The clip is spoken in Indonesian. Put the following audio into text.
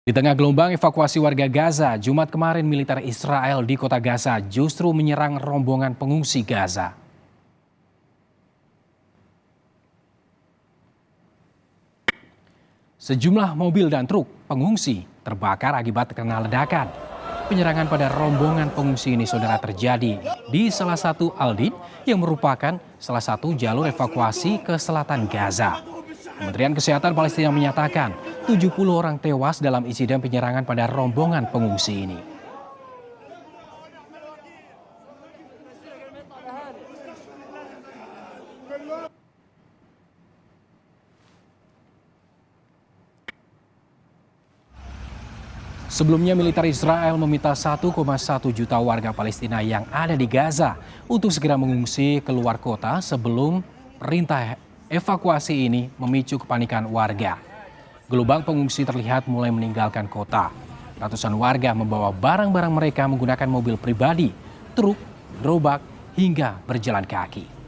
Di tengah gelombang evakuasi warga Gaza, Jumat kemarin militer Israel di kota Gaza justru menyerang rombongan pengungsi Gaza. Sejumlah mobil dan truk pengungsi terbakar akibat terkena ledakan. Penyerangan pada rombongan pengungsi ini saudara terjadi di salah satu Aldin yang merupakan salah satu jalur evakuasi ke selatan Gaza. Kementerian Kesehatan Palestina menyatakan 70 orang tewas dalam insiden penyerangan pada rombongan pengungsi ini. Sebelumnya militer Israel meminta 1,1 juta warga Palestina yang ada di Gaza untuk segera mengungsi keluar kota sebelum perintah evakuasi ini memicu kepanikan warga. Gelombang pengungsi terlihat mulai meninggalkan kota. Ratusan warga membawa barang-barang mereka menggunakan mobil pribadi, truk, gerobak, hingga berjalan kaki.